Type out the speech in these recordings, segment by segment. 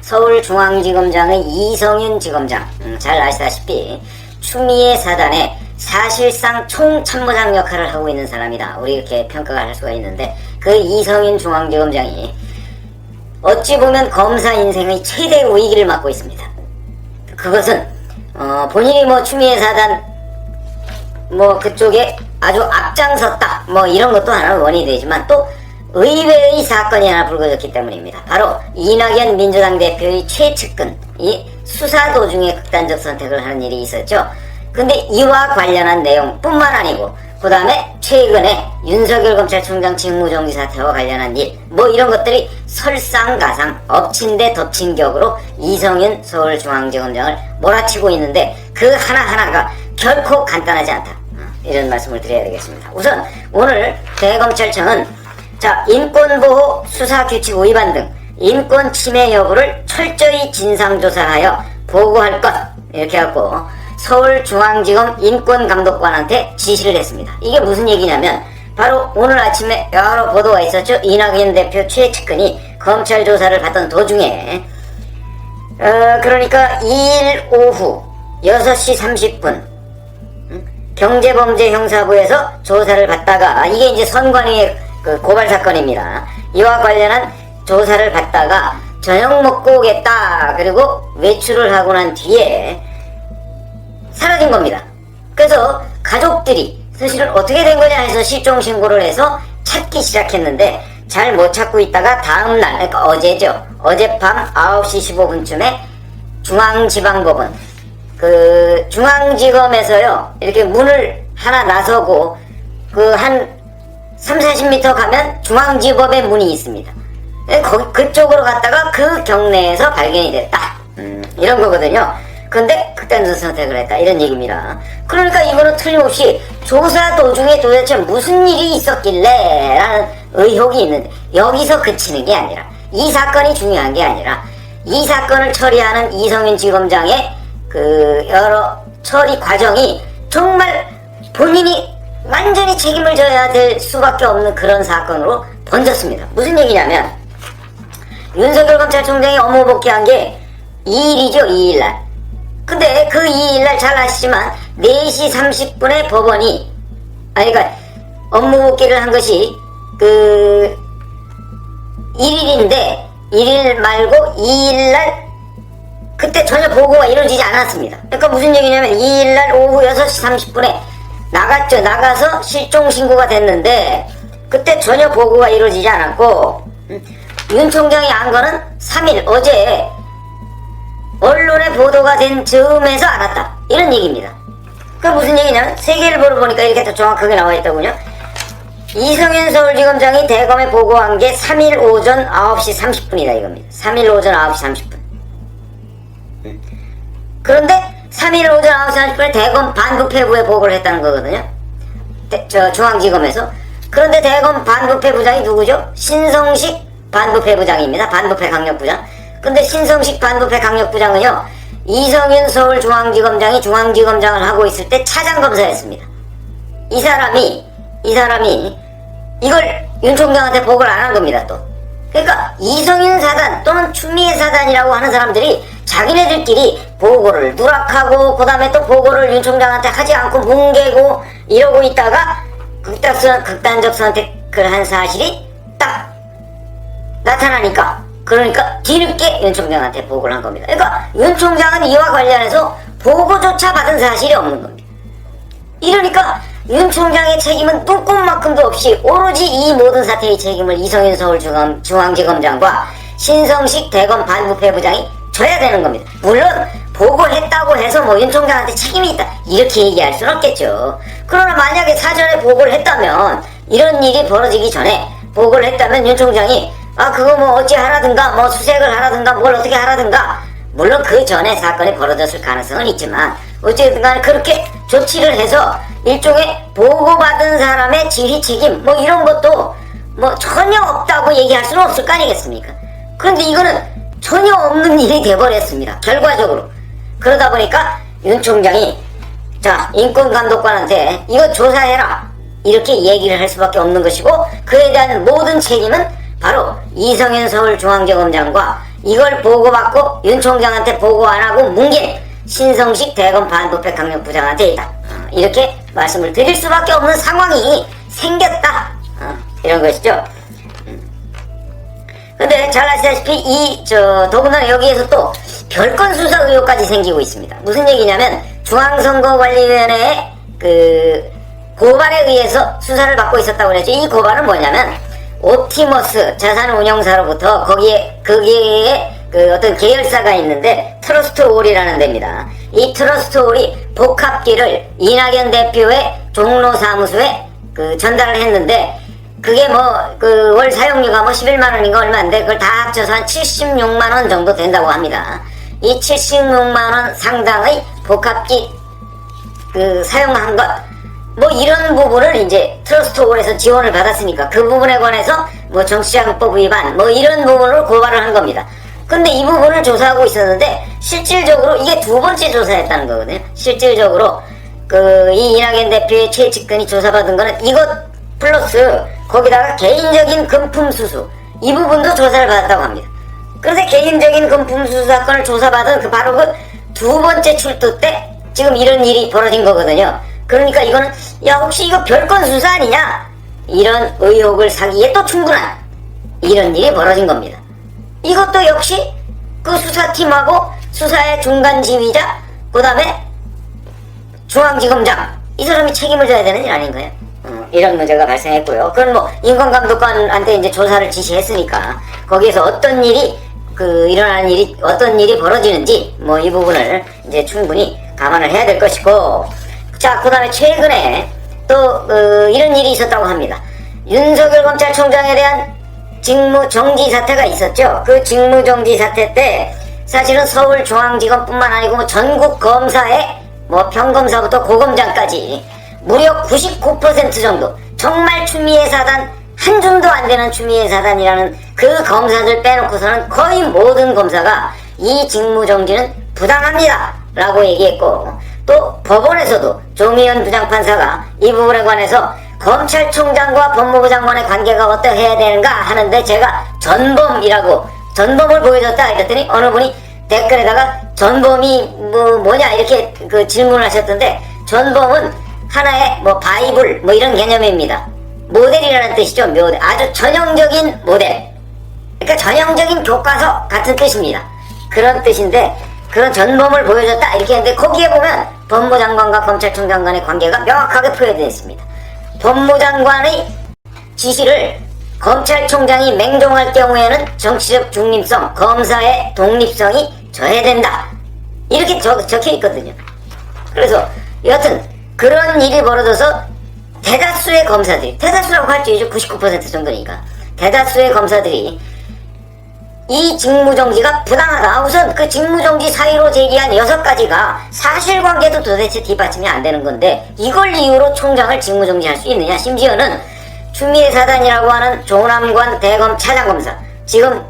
서울중앙지검장의 이성윤 지검장, 잘 아시다시피 추미애 사단의 사실상 총참모장 역할을 하고 있는 사람이다. 우리 이렇게 평가가 할 수가 있는데, 그 이성윤 중앙지검장이 어찌 보면 검사 인생의 최대 위기를 맞고 있습니다. 그것은 본인이 뭐 추미애 사단 뭐 그쪽에 아주 앞장섰다 뭐 이런 것도 하나는 원인이 되지만, 또 의외의 사건이 하나 불거졌기 때문입니다. 바로 이낙연 민주당 대표의 최측근이 수사 도중에 극단적 선택을 하는 일이 있었죠. 근데 이와 관련한 내용 뿐만 아니고, 그 다음에 최근에 윤석열 검찰총장 직무정지 사태와 관련한 일, 뭐 이런 것들이 설상가상 엎친 데 덮친 격으로 이성윤 서울중앙지검장을 몰아치고 있는데, 그 하나하나가 결코 간단하지 않다, 이런 말씀을 드려야 되겠습니다. 우선 오늘 대검찰청은 인권보호 수사규칙 위반 등 인권 침해 여부를 철저히 진상조사하여 보고할 것, 이렇게 해갖고 서울중앙지검 인권감독관한테 지시를 했습니다. 이게 무슨 얘기냐면, 바로 오늘 아침에 여러 보도가 있었죠. 이낙연 대표 최측근이 검찰 조사를 받던 도중에 그러니까 2일 오후 6시 30분 경제범죄형사부에서 조사를 받다가, 이게 이제 선관위의 그 고발 사건입니다. 이와 관련한 조사를 받다가 저녁 먹고 오겠다, 그리고 외출을 하고 난 뒤에 사라진 겁니다. 그래서 가족들이 사실은 어떻게 된 거냐 해서 실종 신고를 해서 찾기 시작했는데, 잘 못 찾고 있다가 다음날, 그러니까 어제죠. 어젯밤 9시 15분쯤에 중앙지방법원, 그 중앙지검에서요, 이렇게 문을 하나 나서고 한 30-40m 가면 중앙지법의 문이 있습니다. 그쪽으로 갔다가 그 경내에서 발견이 됐다, 이런 거거든요. 근데 극단적 선택을 했다, 이런 얘기입니다. 그러니까 이거는 틀림없이 조사 도중에 도대체 무슨 일이 있었길래 라는 의혹이 있는데, 여기서 그치는 게 아니라, 이 사건이 중요한 게 아니라, 이 사건을 처리하는 이성윤 지검장의 그 여러 처리 과정이 정말 본인이 완전히 책임을 져야 될 수밖에 없는 그런 사건으로 번졌습니다. 무슨 얘기냐면, 윤석열 검찰총장이 업무 복귀한 게 2일이죠, 2일날. 근데 그 2일날 잘 아시지만 4시 30분에 법원이, 그러니까 업무 복귀를 한 것이 그 1일인데 1일 말고 2일날 그때 전혀 보고가 이루어지지 않았습니다. 그러니까 무슨 얘기냐면, 2일날 오후 6시 30분에 나갔죠. 나가서 실종 신고가 됐는데 그때 전혀 보고가 이루어지지 않았고, 윤 총장이 한 거는 3일 어제 언론에 보도가 된 즈음에서 알았다, 이런 얘기입니다. 그 무슨 얘기냐면, 세계일보를 보니까 이렇게 또 정확하게 나와 있더군요. 이성윤 서울지검장이 대검에 보고한 게 3일 오전 9시 30분이다 이겁니다. 3일 오전 9시 30분. 그런데 3일 오전 9시 30분에 대검 반부패부에 보고를 했다는 거거든요. 중앙지검에서. 그런데 대검 반부패부장이 누구죠? 신성식 반부패부장입니다. 반부패 강력부장. 근데 신성식 반부패 강력부장은요, 이성윤 서울중앙지검장이 중앙지검장을 하고 있을 때 차장검사였습니다. 이 사람이 이걸 윤 총장한테 보고를 안 한 겁니다, 또. 그러니까 이성윤 사단 또는 추미애 사단이라고 하는 사람들이 자기네들끼리 보고를 누락하고, 그 다음에 또 보고를 윤 총장한테 하지 않고 뭉개고 이러고 있다가 극단적 선택을 한 사실이 딱 나타나니까, 그러니까 뒤늦게 윤 총장한테 보고를 한 겁니다. 그러니까 윤 총장은 이와 관련해서 보고조차 받은 사실이 없는 겁니다. 이러니까 윤 총장의 책임은 뚜껑만큼도 없이 오로지 이 모든 사태의 책임을 이성윤 서울중앙지검장과 신성식 대검 반부패부장이 져야 되는 겁니다. 물론 보고했다고 해서 뭐 윤 총장한테 책임이 있다, 이렇게 얘기할 수는 없겠죠. 그러나 만약에 사전에 보고를 했다면, 이런 일이 벌어지기 전에 보고를 했다면 윤 총장이 그거 뭐 어찌 하라든가, 뭐 수색을 하라든가, 뭘 어떻게 하라든가, 물론 그 전에 사건이 벌어졌을 가능성은 있지만, 어쨌든 간에 그렇게 조치를 해서 일종의 보고받은 사람의 지휘 책임 뭐 이런 것도 뭐 전혀 없다고 얘기할 수는 없을 거 아니겠습니까? 그런데 이거는 전혀 없는 일이 돼버렸습니다, 결과적으로. 그러다 보니까 윤 총장이 인권감독관한테 이거 조사해라, 이렇게 얘기를 할 수밖에 없는 것이고, 그에 대한 모든 책임은 바로 이성윤 서울중앙지검장과 이걸 보고받고 윤 총장한테 보고 안 하고 뭉개 신성식 대검 반부패 강력부장한테 있다. 이렇게 말씀을 드릴 수밖에 없는 상황이 생겼다. 이런 것이죠. 근데 잘 아시다시피 더군다나 여기에서 또 별건 수사 의혹까지 생기고 있습니다. 무슨 얘기냐면 중앙선거관리위원회의 고발에 의해서 수사를 받고 있었다고 그랬죠. 이 고발은 뭐냐면 옵티머스 자산운용사로부터 거기에 어떤 계열사가 있는데 트러스트올이라는 데입니다. 이 트러스트올이 복합기를 이낙연 대표의 종로사무소에 전달을 했는데 그게 월 사용료가 11만원인가 얼마인데 그걸 다 합쳐서 한 76만원 정도 된다고 합니다. 이 76만원 상당의 복합기 사용한 것 이런 부분을 이제 트러스트홀에서 지원을 받았으니까 그 부분에 관해서 정치자금법 위반 이런 부분으로 고발을 한 겁니다. 근데 이 부분을 조사하고 있었는데 실질적으로 이게 두 번째 조사했다는 거거든요. 실질적으로 이 이낙연 대표의 최측근이 조사받은 거는 이것 플러스 거기다가 개인적인 금품 수수 이 부분도 조사를 받았다고 합니다. 그런데 개인적인 금품 수수 사건을 조사받은 바로 두 번째 출두 때 지금 이런 일이 벌어진 거거든요. 그러니까 이거는 혹시 이거 별건 수사 아니냐 이런 의혹을 사기에 또 충분한 이런 일이 벌어진 겁니다. 이것도 역시 그 수사팀하고 수사의 중간 지휘자 그 다음에 중앙지검장 이 사람이 책임을 져야 되는 일 아닌가요? 이런 문제가 발생했고요. 그건 인권감독관한테 이제 조사를 지시했으니까 거기에서 어떤 일이 어떤 일이 벌어지는지 이 부분을 이제 충분히 감안을 해야 될 것이고, 자, 그 다음에 최근에 또 이런 일이 있었다고 합니다. 윤석열 검찰총장에 대한 직무정지 사태가 있었죠. 그 직무정지 사태 때 사실은 서울중앙지검뿐만 아니고 전국 검사의 평검사부터 고검장까지 무려 99% 정도 정말 추미애 사단 한 줌도 안 되는 추미애 사단이라는 그 검사들 빼놓고서는 거의 모든 검사가 이 직무정지는 부당합니다 라고 얘기했고, 또 법원에서도 조미연 부장판사가 이 부분에 관해서 검찰총장과 법무부 장관의 관계가 어떠해야 되는가 하는데 제가 전범을 보여줬다 이랬더니 어느 분이 댓글에다가 전범이 뭐냐 이렇게 질문을 하셨던데, 전범은 하나의 바이블 이런 개념입니다. 모델이라는 뜻이죠. 모델. 아주 전형적인 모델. 그러니까 전형적인 교과서 같은 뜻입니다. 그런 뜻인데 그런 전범을 보여줬다 이렇게 했는데 거기에 보면 법무장관과 검찰총장 간의 관계가 명확하게 표현되어 있습니다. 법무장관의 지시를 검찰총장이 맹종할 경우에는 정치적 중립성, 검사의 독립성이 저해된다 이렇게 적혀 있거든요. 그래서 여하튼 그런 일이 벌어져서 대다수의 검사들이, 대다수라고 할 수 있죠. 99% 정도니까 대다수의 검사들이 이 직무정지가 부당하다. 우선 그 직무정지 사유로 제기한 6가지가 사실관계도 도대체 뒷받침이 안 되는 건데 이걸 이유로 총장을 직무정지할 수 있느냐. 심지어는 추미애 사단이라고 하는 조남관 대검 차장검사 지금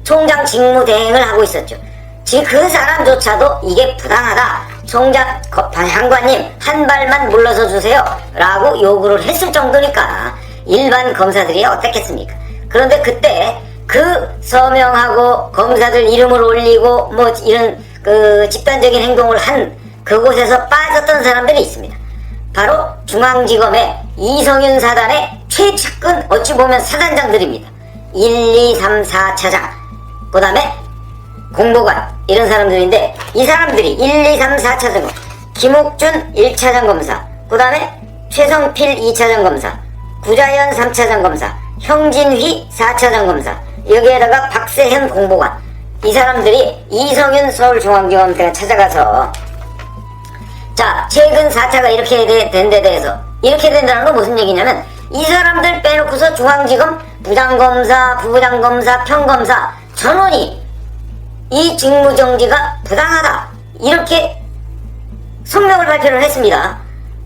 총장 직무대행을 하고 있었죠. 지금 그 사람조차도 이게 부당하다, 총장 장관님 한 발만 물러서 주세요 라고 요구를 했을 정도니까 일반 검사들이 어떻겠습니까. 그런데 그때 서명하고 검사들 이름을 올리고 이런 집단적인 행동을 한 그곳에서 빠졌던 사람들이 있습니다. 바로 중앙지검의 이성윤 사단의 최측근, 어찌 보면 사단장들입니다. 1, 2, 3, 4차장 그 다음에 공보관 이런 사람들인데, 이 사람들이 1, 2, 3, 4차장 김옥준 1차장 검사, 그 다음에 최성필 2차장 검사, 구자연 3차장 검사, 형진휘 4차장 검사, 여기에다가 박세현 공보관, 이 사람들이 이성윤 서울중앙지검장에 찾아가서 자, 최근 4차가 이렇게 된 데 대해서 이렇게 된다는 건 무슨 얘기냐면 이 사람들 빼놓고서 중앙지검 부장검사, 부부장검사, 평검사 전원이 이 직무정지가 부당하다 이렇게 성명을 발표를 했습니다.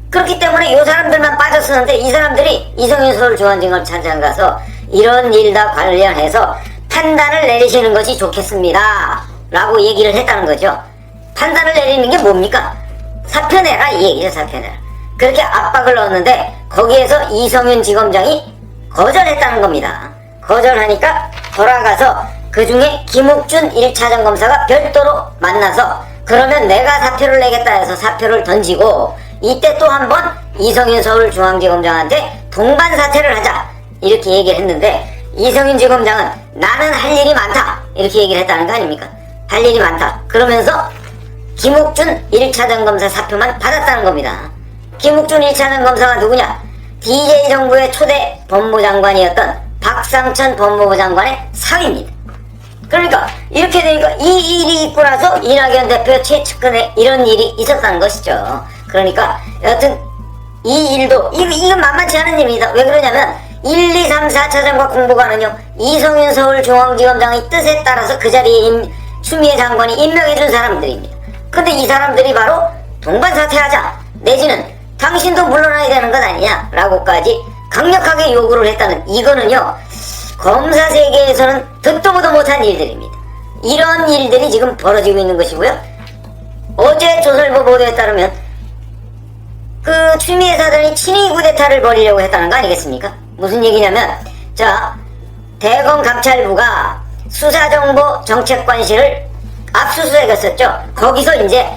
그렇기 때문에 이 사람들만 빠졌었는데 이 사람들이 이성윤 서울중앙지검 찾아가서 이런 일과 관련해서 판단을 내리시는 것이 좋겠습니다 라고 얘기를 했다는 거죠. 판단을 내리는 게 뭡니까? 사표내라 이 얘기죠. 사표내라. 그렇게 압박을 넣었는데 거기에서 이성윤 지검장이 거절했다는 겁니다. 거절하니까 돌아가서 그 중에 김욱준 1차장 검사가 별도로 만나서 그러면 내가 사표를 내겠다 해서 사표를 던지고 이때 또 한 번 이성윤 서울중앙지검장한테 동반 사퇴를 하자 이렇게 얘기를 했는데 이성윤 지검장은 나는 할 일이 많다 이렇게 얘기를 했다는 거 아닙니까? 할 일이 많다 그러면서 김욱준 1차장 검사 사표만 받았다는 겁니다. 김욱준 1차장 검사가 누구냐? DJ 정부의 초대 법무장관이었던 박상천 법무부 장관의 사위입니다. 그러니까 이렇게 되니까 이 일이 있고 나서 이낙연 대표 최측근에 이런 일이 있었다는 것이죠. 그러니까 여하튼 이 일도 이건 만만치 않은 일입니다. 왜 그러냐면 1, 2, 3, 4차장과 공보관은요 이성윤 서울중앙지검장의 뜻에 따라서 그 자리에 추미애 장관이 임명해준 사람들입니다. 근데 이 사람들이 바로 동반 사퇴하자 내지는 당신도 물러나야 되는 것 아니냐 라고까지 강력하게 요구를 했다는 이거는요 검사 세계에서는 듣도 보도 못한 일들입니다. 이런 일들이 지금 벌어지고 있는 것이고요. 어제 조선일보 보도에 따르면 그 추미애 사단이 친위 구데타를 벌이려고 했다는 거 아니겠습니까? 무슨 얘기냐면 자 대검 감찰부가 수사정보 정책관실을 압수수색했었죠. 거기서 이제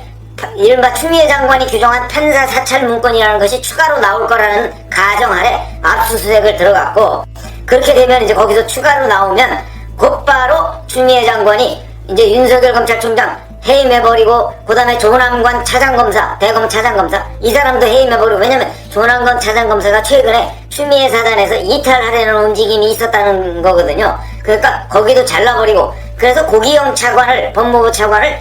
이른바 추미애 장관이 규정한 판사 사찰 문건이라는 것이 추가로 나올 거라는 가정 아래 압수수색을 들어갔고 그렇게 되면 이제 거기서 추가로 나오면 곧바로 추미애 장관이 이제 윤석열 검찰총장 해임해버리고 그 다음에 조남관 차장검사 대검 차장검사 이 사람도 해임해버리고 왜냐면 조남관 차장검사가 최근에 추미애 사단에서 이탈하려는 움직임이 있었다는 거거든요. 그러니까 거기도 잘라버리고 그래서 고기영 차관을 법무부 차관을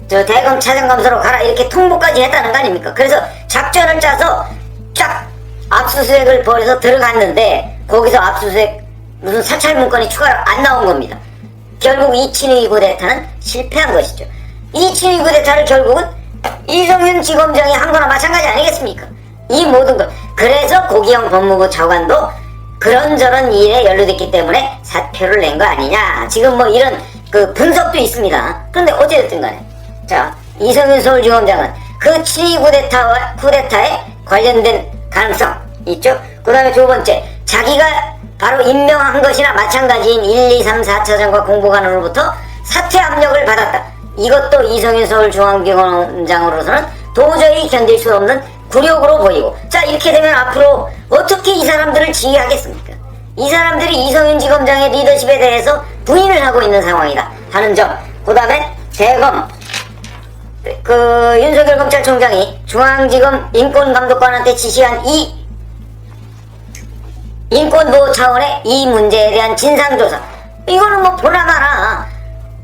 저 대검 차장검사로 가라 이렇게 통보까지 했다는 거 아닙니까? 그래서 작전을 짜서 쫙 압수수색을 벌여서 들어갔는데 거기서 압수수색 무슨 사찰 문건이 추가로 안 나온 겁니다. 결국 이 친위 구데타는 실패한 것이죠. 이 친위 구데타를 결국은 이성윤 지검장이 한 거나 마찬가지 아니겠습니까? 이 모든 것 그래서 고기영 법무부 차관도 그런저런 일에 연루됐기 때문에 사표를 낸 거 아니냐 지금 뭐 이런 그 분석도 있습니다. 그런데 어찌됐든 간에 자 이성윤 서울지검장은 그 친위 쿠데타에 관련된 가능성 있죠. 그 다음에 두 번째 자기가 바로 임명한 것이나 마찬가지인 1, 2, 3, 4차장과 공보관으로부터 사퇴 압력을 받았다. 이것도 이성윤 서울중앙지검장으로서는 도저히 견딜 수 없는 굴욕으로 보이고 자 이렇게 되면 앞으로 어떻게 이 사람들을 지휘하겠습니까? 이 사람들이 이성윤 지검장의 리더십에 대해서 부인을 하고 있는 상황이다 하는 점. 그 다음에 대검 그 윤석열 검찰총장이 중앙지검 인권감독관한테 지시한 이 인권보호 차원의 이 문제에 대한 진상조사 이거는 뭐 보나마나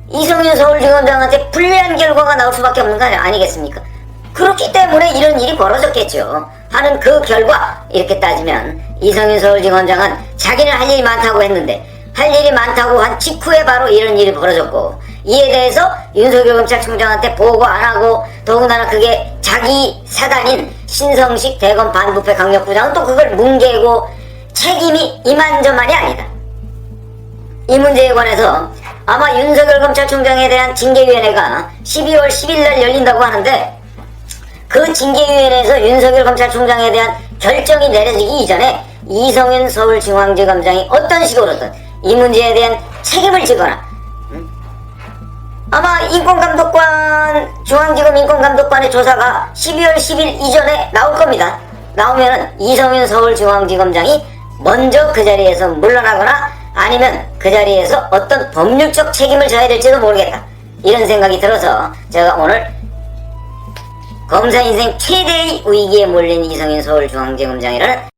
이성윤 서울지검장한테 불리한 결과가 나올 수밖에 없는 거 아니겠습니까? 그렇기 때문에 이런 일이 벌어졌겠죠 하는 그 결과 이렇게 따지면 이성윤 서울지검장은 자기는 할 일이 많다고 했는데 할 일이 많다고 한 직후에 바로 이런 일이 벌어졌고 이에 대해서 윤석열 검찰총장한테 보고 안 하고 더군다나 그게 자기 사단인 신성식 대검 반부패 강력부장은 또 그걸 뭉개고 책임이 이만저만이 아니다. 이 문제에 관해서 아마 윤석열 검찰총장에 대한 징계위원회가 12월 10일날 열린다고 하는데 그 징계위원회에서 윤석열 검찰총장에 대한 결정이 내려지기 이전에 이성윤 서울중앙지검장이 어떤 식으로든 이 문제에 대한 책임을 지거나 아마 인권감독관 중앙지검 인권감독관의 조사가 12월 10일 이전에 나올 겁니다. 나오면은 이성윤 서울중앙지검장이 먼저 그 자리에서 물러나거나 아니면 그 자리에서 어떤 법률적 책임을 져야 될지도 모르겠다 이런 생각이 들어서 제가 오늘 검사 인생 최대의 위기에 몰린 이성윤 서울중앙지검장이라는